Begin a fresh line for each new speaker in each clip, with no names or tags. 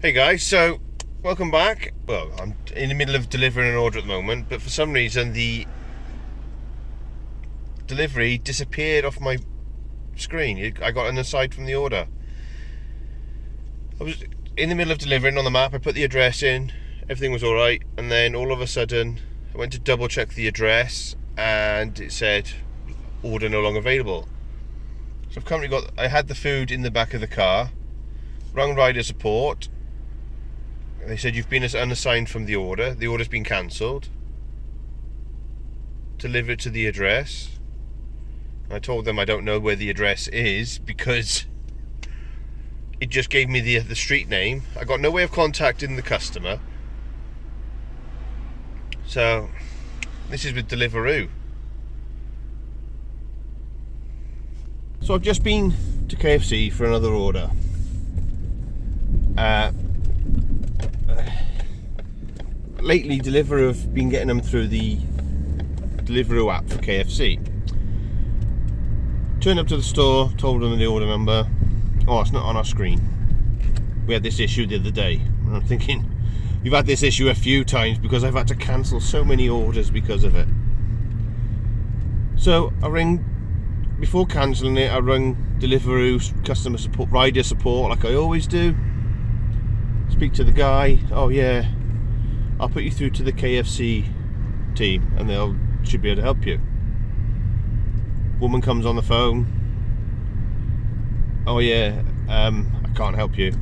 Hey guys, so welcome back. Well, I'm in the middle of delivering an order at the moment, but for some reason the delivery disappeared off my screen. I got an aside from the order. I was in the middle of delivering on the map. I put the address in, everything was alright, and then all of a sudden I went to double check the address and it said order no longer available. So I've currently I had the food in the back of the car, rang rider support. They said you've been unassigned from the order. The order's been cancelled. Deliver it to the address. I told them I don't know where the address is because it just gave me the street name. I got no way of contacting the customer. So this is with Deliveroo. So I've just been to KFC for another order. Lately, Deliveroo have been getting them through the Deliveroo app for KFC. Turned up to the store, told them the order number. Oh, it's not on our screen. We had this issue the other day. And I'm thinking, we've had this issue a few times because I've had to cancel so many orders because of it. So before cancelling it, I rang Deliveroo customer support, rider support, like I always do. Speak to the guy. Oh yeah, I'll put you through to the KFC team and should be able to help you. Woman comes on the phone. Oh yeah, I can't help you.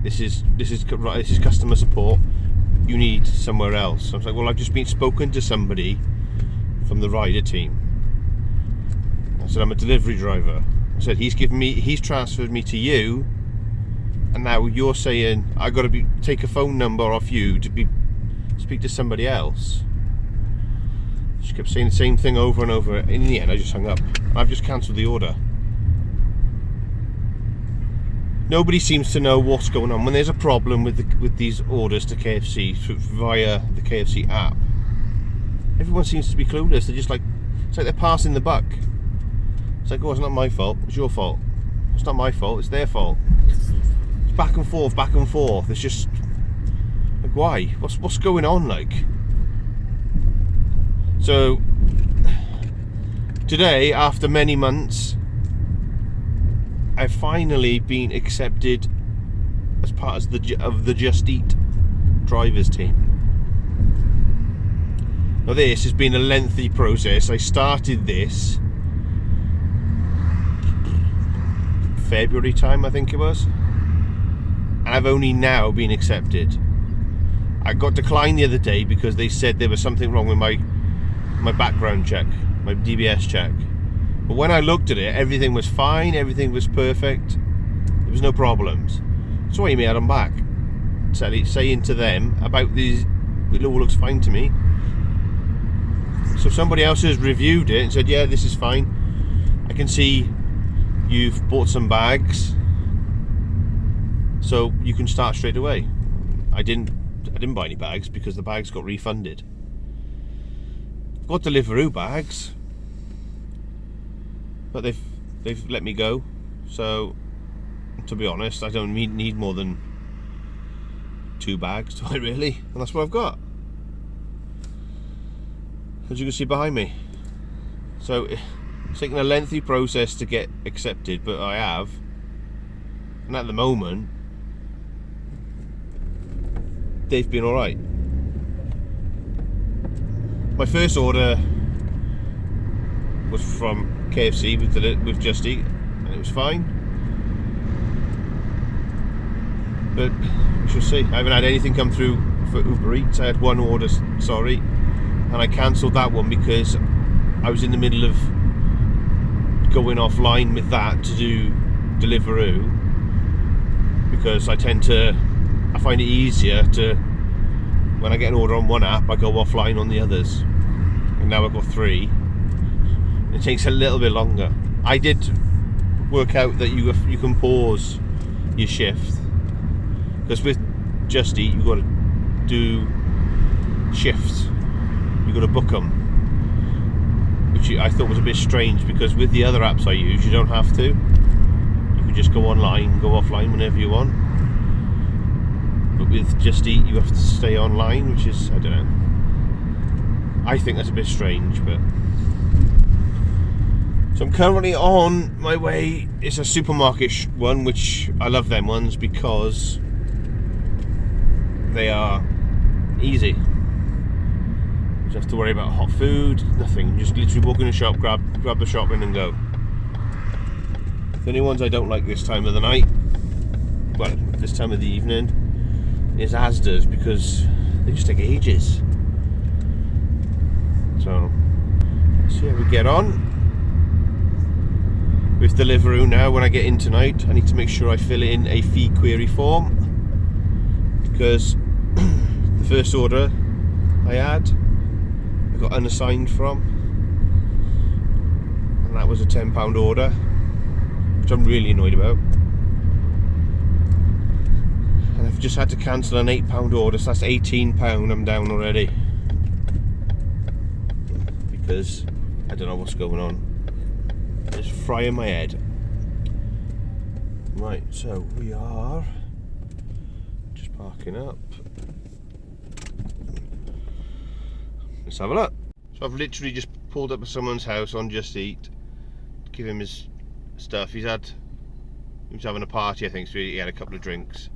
This is customer support. You need somewhere else. I was like, well, I've just been spoken to somebody from the rider team. I said, I'm a delivery driver. I said, he's transferred me to you, and now you're saying I got to take a phone number off you to speak to somebody else. She kept saying the same thing over and over. In the end, I just hung up. I've just cancelled the order. Nobody seems to know what's going on when there's a problem with these orders to KFC via the KFC app. Everyone seems to be clueless. They're just like, it's like they're passing the buck. It's like, oh, it's not my fault. It's your fault. It's not my fault. It's their fault. It's back and forth, back and forth. It's just like, why? What's going on? Like, so today, after many months, I've finally been accepted as part of the Just Eat drivers team. Now this has been a lengthy process. I started this February time, I think it was, and I've only now been accepted. I got declined the other day because they said there was something wrong with my background check, my DBS check. But when I looked at it, everything was fine, everything was perfect, there was no problems. So I emailed them back, saying to them about these, it all looks fine to me. So somebody else has reviewed it and said, yeah, this is fine. I can see you've bought some bags, so you can start straight away. I didn't buy any bags because the bags got refunded. I've got Deliveroo bags, but they've let me go. So to be honest, I don't need more than 2 bags, do I really? And that's what I've got, as you can see behind me. So it's taken a lengthy process to get accepted, but I have. And at the moment, they've been alright. My first order was from KFC with Just Eat, and it was fine. But we shall see. I haven't had anything come through for Uber Eats. I had one order, sorry, and I cancelled that one because I was in the middle of going offline with that to do Deliveroo, because I find it easier to, when I get an order on one app, I go offline on the others. And now I've got 3. It takes a little bit longer. I did work out that you can pause your shift, because with Just Eat you've got to do shifts, you've got to book them, which I thought was a bit strange, because with the other apps I use you don't have to. You can just go online, go offline whenever you want. with Just Eat you have to stay online, which is, I don't know, I think that's a bit strange. But so I'm currently on my way. It's a supermarket one, which I love them ones because they are easy. You don't have to worry about hot food, nothing. You just literally walk in the shop, grab the shopping and go. The only ones I don't like this time of the night, well, this time of the evening, is Asda's, because they just take ages. So, let's see how we get on with Deliveroo now. When I get in tonight, I need to make sure I fill in a fee query form, because the first order I had, I got unassigned from, and that was a £10 order, which I'm really annoyed about. And I've just had to cancel an £8 order, so that's £18 I'm down already. Because I don't know what's going on. It's frying my head. Right, so we are just parking up. Let's have a look. So I've literally just pulled up at someone's house on Just Eat, give him his stuff. He was having a party, I think, so he had a couple of drinks.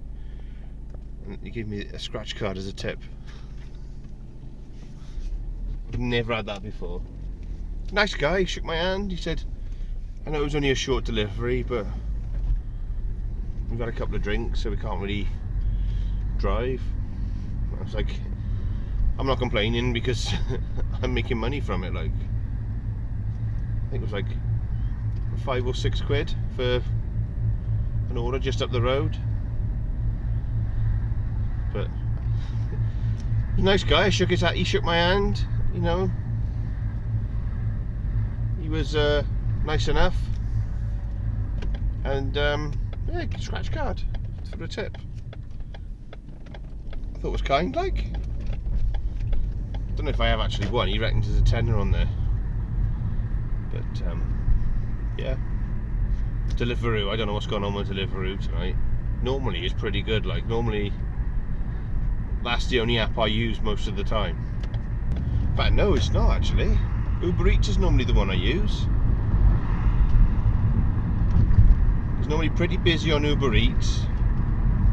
And he gave me a scratch card as a tip. I've never had that before. Nice guy, he shook my hand. He said, I know it was only a short delivery, but we've had a couple of drinks, so we can't really drive. I was like, I'm not complaining because I'm making money from it. Like, I think it was like £5 or £6 for an order just up the road. But he's a nice guy. He shook my hand, you know. He was nice enough, and yeah, scratch card for a tip. I thought it was kind, like. Don't know if I have actually won. He reckons there's a tenner on there, but yeah. Deliveroo. I don't know what's going on with Deliveroo tonight. Normally it's pretty good. Like, normally that's the only app I use most of the time. But no, it's not actually. Uber Eats is normally the one I use. It's normally pretty busy on Uber Eats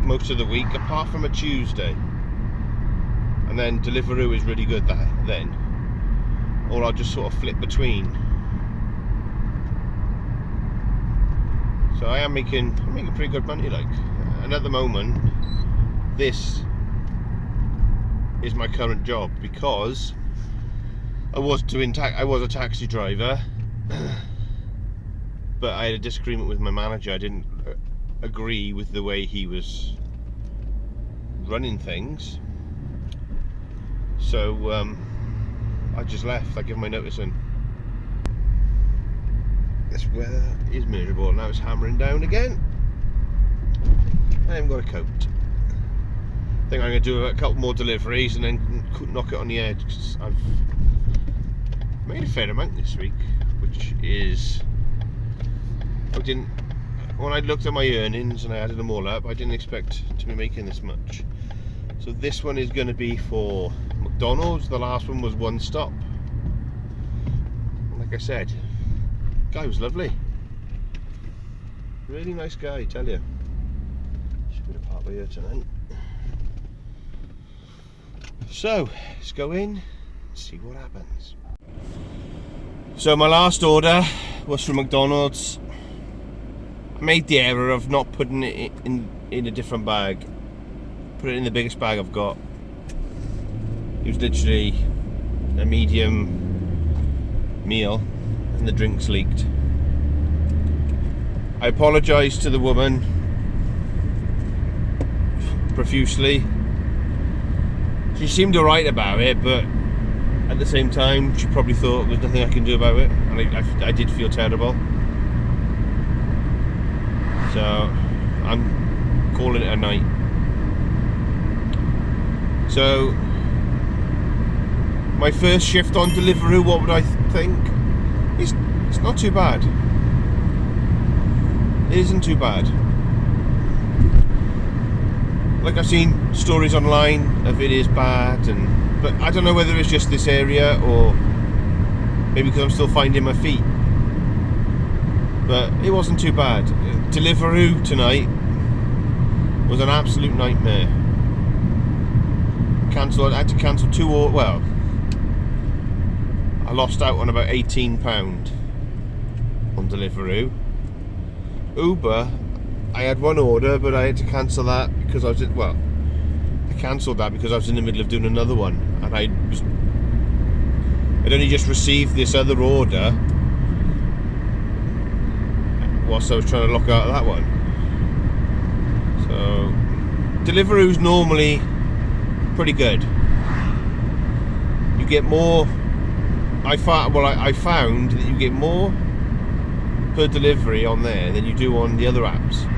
most of the week, apart from a Tuesday. And then Deliveroo is really good then. Or I'll just sort of flip between. So I'm making pretty good money, like. And at the moment, this is my current job, because I was a taxi driver, but I had a disagreement with my manager. I didn't agree with the way he was running things, so I just left. I gave my notice in. This weather is miserable. Now it's hammering down again. I haven't got a coat. I think I'm going to do a couple more deliveries and then knock it on the head. I've made a fair amount this week, which is, when I looked at my earnings and I added them all up, I didn't expect to be making this much. So this one is going to be for McDonald's. The last one was One Stop. Like I said, guy was lovely. Really nice guy, I tell you. Should be a part by here tonight. So, let's go in and see what happens. So my last order was from McDonald's. I made the error of not putting it in a different bag. Put it in the biggest bag I've got. It was literally a medium meal and the drinks leaked. I apologised to the woman profusely. She seemed alright about it, but at the same time she probably thought there's nothing I can do about it, and I did feel terrible. So I'm calling it a night. So my first shift on Deliveroo, what would I think? It's not too bad. It isn't too bad. like I've seen stories online of it is bad, but I don't know whether it's just this area or maybe because I'm still finding my feet. But it wasn't too bad. Deliveroo tonight was an absolute nightmare. I had to cancel I lost out on about £18 on Deliveroo. Uber, I had one order, but I had to cancel that because I cancelled that because I was in the middle of doing another one, and I'd only just received this other order whilst I was trying to lock out of that one. So Deliveroo's normally pretty good. You get more. I found that you get more per delivery on there than you do on the other apps.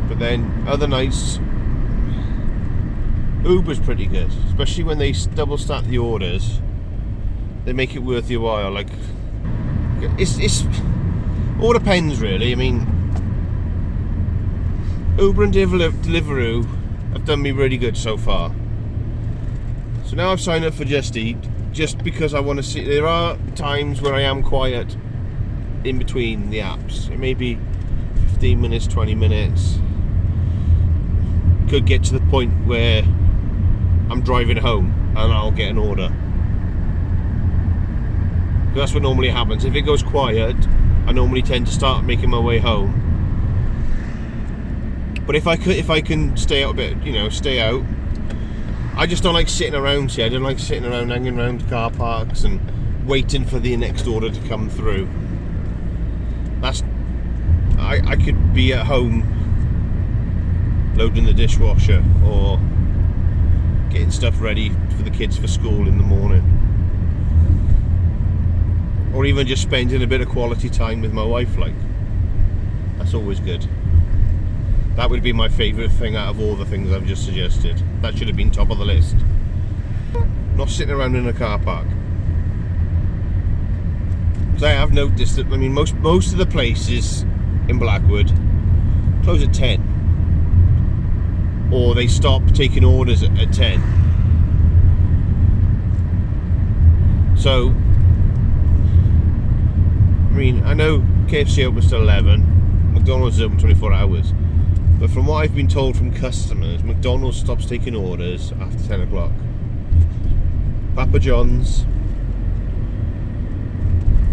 But then other nights, Uber's pretty good, especially when they double stack the orders. They make it worth your while. Like it's all depends really. I mean, Uber and Deliveroo have done me really good so far. So now I've signed up for Just Eat, just because I want to see. There are times where I am quiet in between the apps. It may be 15 minutes, 20 minutes. Could get to the point where I'm driving home and I'll get an order. That's what normally happens. If it goes quiet, I normally tend to start making my way home. But if I can stay out a bit, stay out. I just don't like sitting around here. I don't like sitting around, hanging around car parks and waiting for the next order to come through. I could be at home loading the dishwasher or getting stuff ready for the kids for school in the morning, or even just spending a bit of quality time with my wife. Like, that's always good. That would be my favourite thing out of all the things I've just suggested. That should have been top of the list. Not sitting around in a car park. Because I have noticed that, most of the places in Blackwood close at 10. Or they stop taking orders at 10. So, I know KFC opens till 11. McDonald's is open 24 hours. But from what I've been told from customers, McDonald's stops taking orders after 10 o'clock. Papa John's,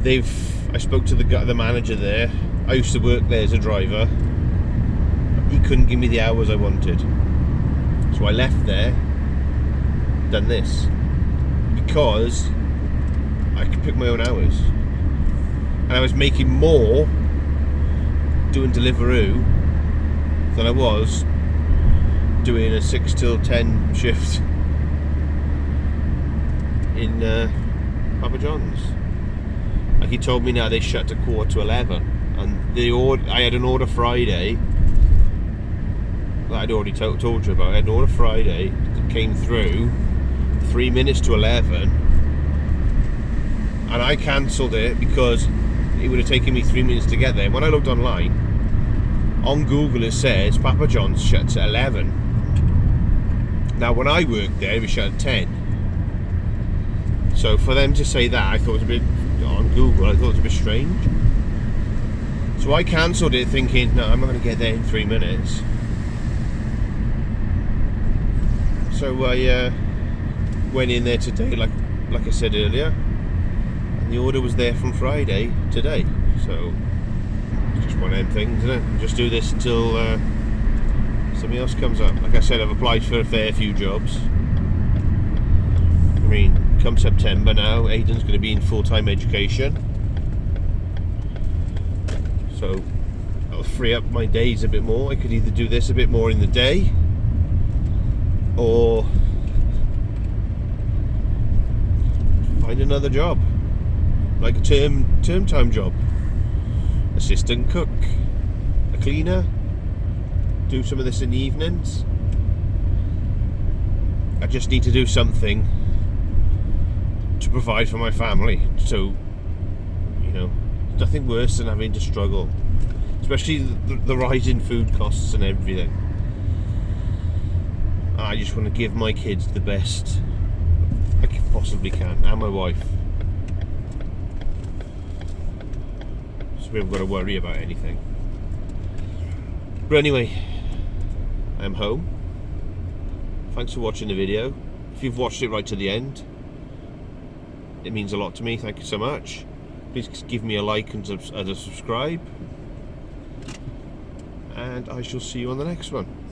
I spoke to the manager there. I used to work there as a driver. He couldn't give me the hours I wanted. So I left there, done this, because I could pick my own hours. And I was making more doing Deliveroo than I was doing a 6 till 10 shift in Papa John's. Like, he told me now they shut at 11:15, and I had an order Friday that I'd already told you about. I had an order Friday that came through 3 minutes to 11, and I cancelled it because it would have taken me 3 minutes to get there. When I looked online, on Google it says Papa John's shuts at 11. Now when I worked there, it was shut at 10. So for them to say that, I thought it was a bit, on Google, I thought it was a bit strange. So I cancelled it thinking, no, I'm not going to get there in 3 minutes. So I went in there today, like I said earlier, and the order was there from Friday today. So it's just one of them things, isn't it? Just do this until something else comes up. Like I said, I've applied for a fair few jobs. Come September now, Aidan's going to be in full-time education. So that'll free up my days a bit more. I could either do this a bit more in the day, or find another job, like a term time job, assistant cook, a cleaner, do some of this in the evenings. I just need to do something to provide for my family. So, nothing worse than having to struggle, especially the rise in food costs and everything. I just want to give my kids the best I possibly can, and my wife. So we haven't got to worry about anything. But anyway, I'm home. Thanks for watching the video. If you've watched it right to the end, it means a lot to me. Thank you so much. Please give me a like and a subscribe. And I shall see you on the next one.